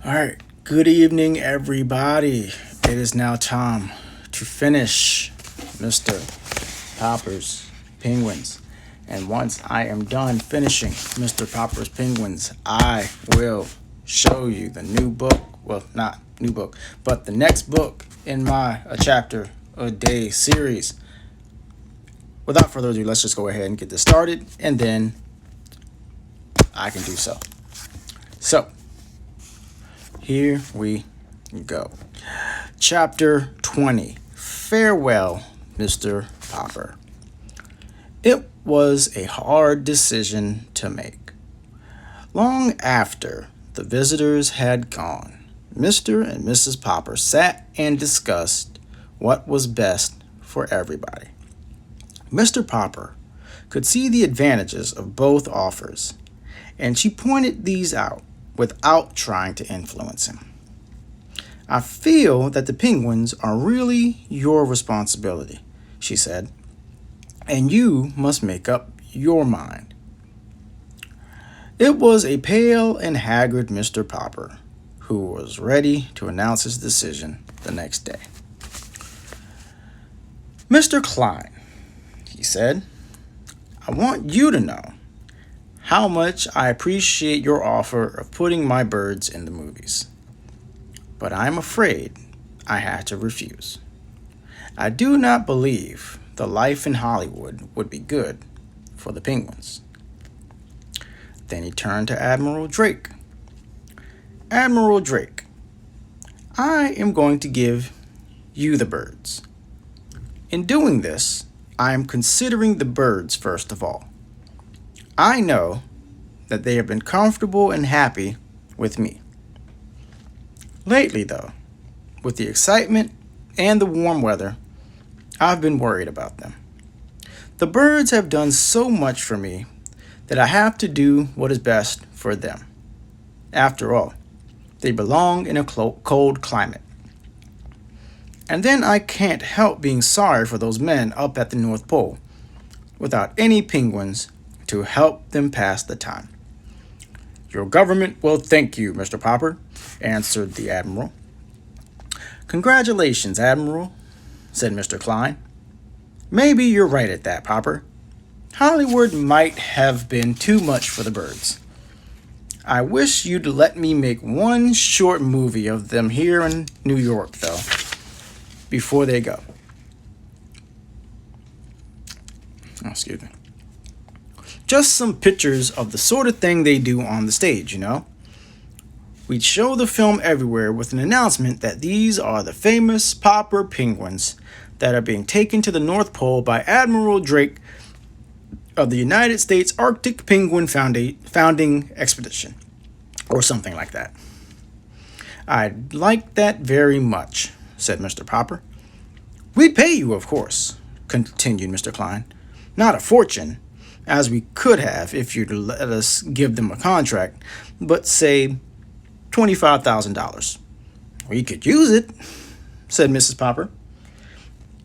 All right, good evening, everybody. It is now time to finish Mr. Popper's Penguins. And once I am done finishing Mr. Popper's Penguins, I will show you the new book. Well, not new book, but the next book in my A Chapter a Day series. Without further ado, let's just go ahead and get this started, and then I can do so. So, here we go. Chapter 20. Farewell, Mr. Popper. It was a hard decision to make. Long after the visitors had gone, Mr. and Mrs. Popper sat and discussed what was best for everybody. Mr. Popper could see the advantages of both offers, and she pointed these out without trying to influence him. I feel that the penguins are really your responsibility, she said, and you must make up your mind. It was a pale and haggard Mr. Popper who was ready to announce his decision the next day. Mr. Klein, he said, I want you to know how much I appreciate your offer of putting my birds in the movies. But I'm afraid I had to refuse. I do not believe the life in Hollywood would be good for the penguins. Then he turned to Admiral Drake. Admiral Drake, I am going to give you the birds. In doing this, I am considering the birds first of all. I know that they have been comfortable and happy with me. Lately, though, with the excitement and the warm weather, I've been worried about them. The birds have done so much for me that I have to do what is best for them. After all, they belong in a cold climate. And then I can't help being sorry for those men up at the North Pole without any penguins to help them pass the time. Your government will thank you, Mr. Popper, answered the Admiral. Congratulations, Admiral, said Mr. Klein. Maybe you're right at that, Popper. Hollywood might have been too much for the birds. I wish you'd let me make one short movie of them here in New York, though, before they go. Oh, excuse me. Just some pictures of the sort of thing they do on the stage, you know? We'd show the film everywhere with an announcement that these are the famous Popper penguins that are being taken to the North Pole by Admiral Drake of the United States Arctic Penguin Founding Expedition, or something like that. I'd like that very much, said Mr. Popper. We'd pay you, of course, continued Mr. Klein. Not a fortune, as we could have if you'd let us give them a contract, but say $25,000. We could use it, said Mrs. Popper.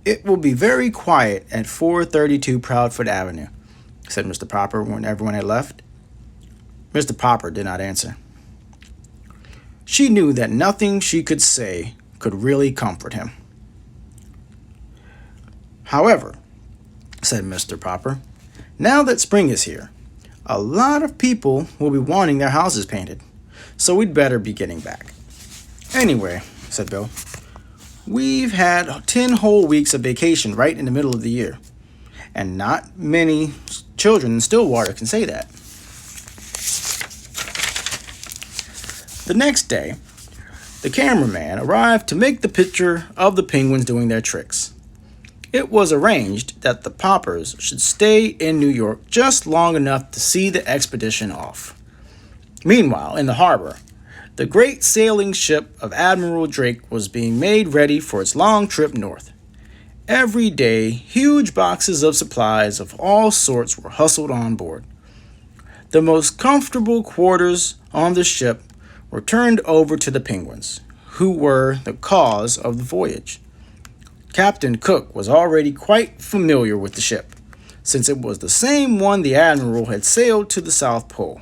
It will be very quiet at 432 Proudfoot Avenue, said Mr. Popper when everyone had left. Mr. Popper did not answer. She knew that nothing she could say could really comfort him. However, said Mr. Popper, now that spring is here, a lot of people will be wanting their houses painted, so we'd better be getting back. Anyway, said Bill, we've had 10 whole weeks of vacation right in the middle of the year, and not many children in Stillwater can say that. The next day, the cameraman arrived to make the picture of the penguins doing their tricks. It was arranged that the Poppers should stay in New York just long enough to see the expedition off. Meanwhile, in the harbor, the great sailing ship of Admiral Drake was being made ready for its long trip north. Every day, huge boxes of supplies of all sorts were hustled on board. The most comfortable quarters on the ship were turned over to the penguins, who were the cause of the voyage. Captain Cook was already quite familiar with the ship, since it was the same one the Admiral had sailed to the South Pole.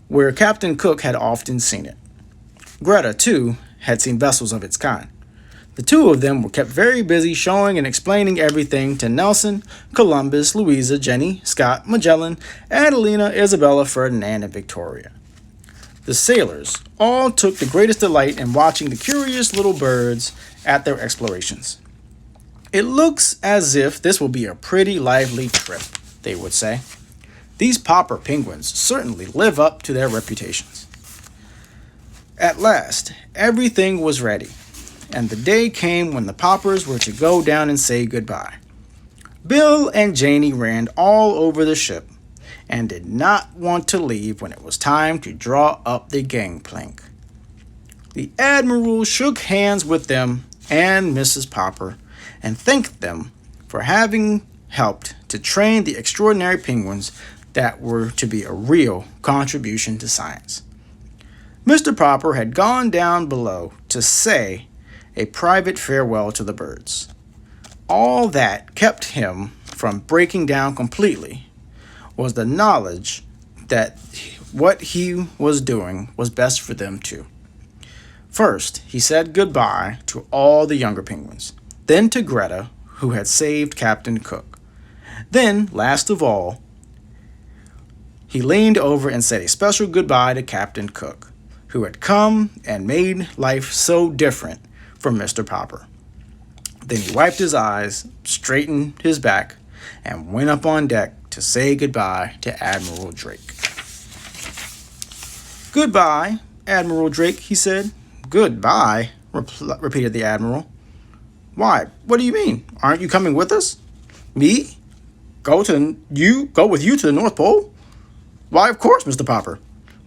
where Captain Cook had often seen it. Greta, too, had seen vessels of its kind. The two of them were kept very busy showing and explaining everything to Nelson, Columbus, Louisa, Jenny, Scott, Magellan, Adelina, Isabella, Ferdinand, and Victoria. The sailors all took the greatest delight in watching the curious little birds at their explorations. "It looks as if this will be a pretty lively trip," they would say. "These Popper penguins certainly live up to their reputations." At last, everything was ready, and the day came when the Poppers were to go down and say goodbye. Bill and Janie ran all over the ship and did not want to leave when it was time to draw up the gangplank. The Admiral shook hands with them and Mrs. Popper and thanked them for having helped to train the extraordinary penguins that were to be a real contribution to science. Mr. Popper had gone down below to say a private farewell to the birds. All that kept him from breaking down completely was the knowledge that what he was doing was best for them too. First, he said goodbye to all the younger penguins, then to Greta, who had saved Captain Cook. Then, last of all, he leaned over and said a special goodbye to Captain Cook, who had come and made life so different from Mr. Popper. Then he wiped his eyes, straightened his back, and went up on deck to say goodbye to Admiral Drake. "Goodbye, Admiral Drake," he said. "Goodbye?" repeated the Admiral. "Why, what do you mean? Aren't you coming with us?" "Me? Go with you to the North Pole?" "Why, of course, Mr. Popper.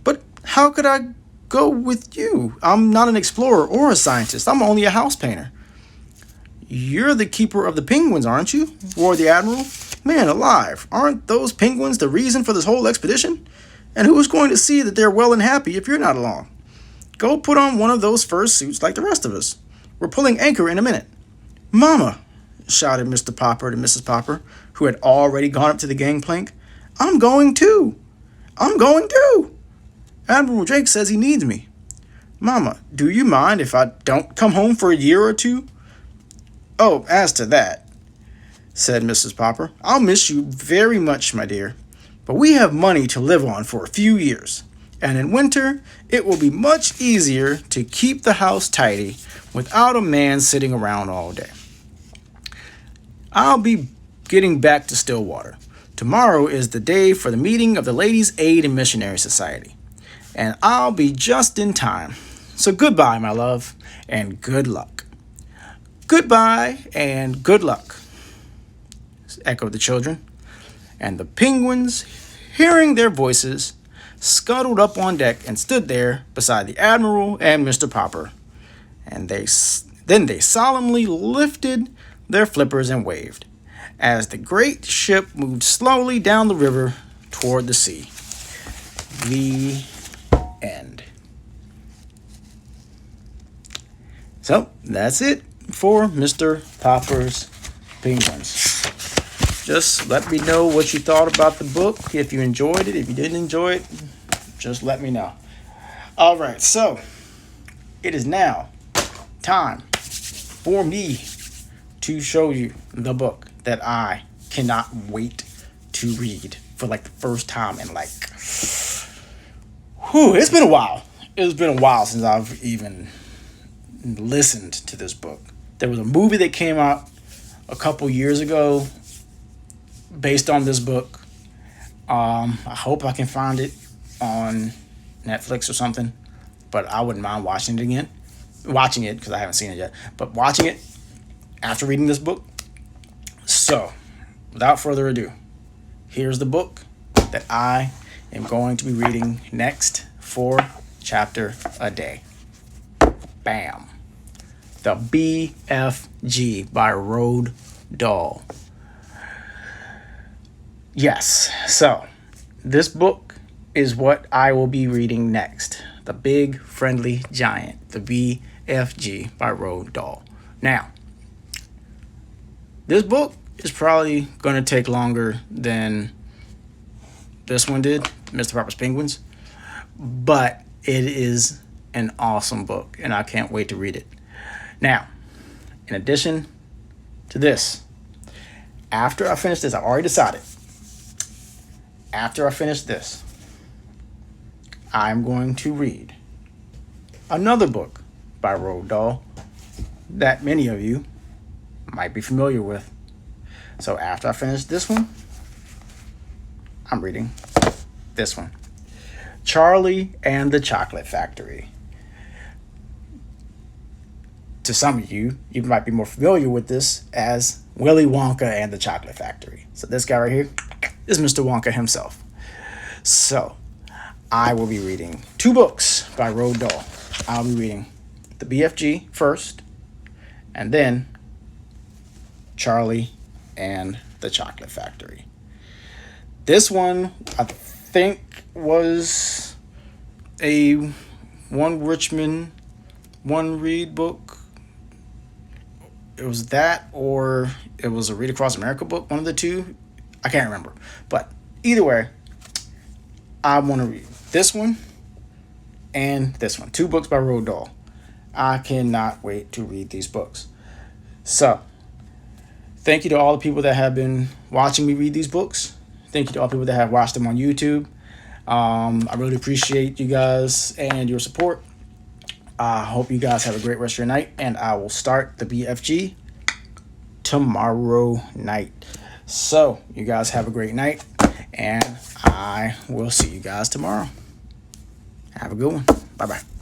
But how could I go with you? I'm not an explorer or a scientist. I'm only a house painter." "You're the keeper of the penguins, aren't you?" roared the Admiral. "Man alive, aren't those penguins the reason for this whole expedition? And who's going to see that they're well and happy if you're not along? Go put on one of those fur suits like the rest of us. We're pulling anchor in a minute." "Mama," shouted Mr. Popper to Mrs. Popper, who had already gone up to the gangplank, "I'm going too. I'm going too. Admiral Drake says he needs me." "Mama, do you mind if I don't come home for a year or two?" "Oh, as to that," said Mrs. Popper, "I'll miss you very much, my dear. But we have money to live on for a few years, and in winter it will be much easier to keep the house tidy without a man sitting around all day. I'll be getting back to Stillwater. Tomorrow is the day for the meeting of the Ladies' Aid and Missionary Society, and I'll be just in time. So goodbye, my love, and good luck." "Goodbye and good luck," echoed the children, and the penguins, hearing their voices, scuttled up on deck and stood there beside the Admiral and Mr. Popper, and then they solemnly lifted their flippers and waved as the great ship moved slowly down the river toward the sea. The end. So that's it for Mr. Popper's Penguins. Just let me know what you thought about the book. If you enjoyed it, if you didn't enjoy it, just let me know. All right, so it is now time for me to show you the book that I cannot wait to read for like the first time in like, it's been a while. It's been a while since I've even listened to this book. There was a movie that came out a couple years ago based on this book. I hope I can find it on Netflix or something, but I wouldn't mind watching it because I haven't seen it yet, but watching it after reading this book. So without further ado, here's the book that I am going to be reading next for chapter a day. Bam. The BFG by Roald Dahl. Yes, so this book is what I will be reading next. The Big Friendly Giant, the BFG by Roald Dahl. Now, this book is probably going to take longer than this one did, Mr. Popper's Penguins. but it is an awesome book, and I can't wait to read it. Now, in addition to this, after I finish this, I've already decided. After I finish this, I'm going to read another book by Roald Dahl that many of you might be familiar with. So after I finish this one, I'm reading this one, Charlie and the Chocolate Factory. To some of you, you might be more familiar with this as Willy Wonka and the Chocolate Factory. So this guy right here is Mr. Wonka himself. So I will be reading 2 books by Roald Dahl. I'll be reading the BFG first, and then Charlie and the Chocolate Factory. This one, I think, was a one Richmond, one read book. It was that, or it was a Read Across America book, one of the two. I can't remember. But either way, I want to read this one and this one. 2 books by Roald Dahl. I cannot wait to read these books. So, thank you to all the people that have been watching me read these books. Thank you to all the people that have watched them on YouTube. I really appreciate you guys and your support. I hope you guys have a great rest of your night, and I will start the BFG tomorrow night. So, you guys have a great night, and I will see you guys tomorrow. Have a good one. Bye-bye.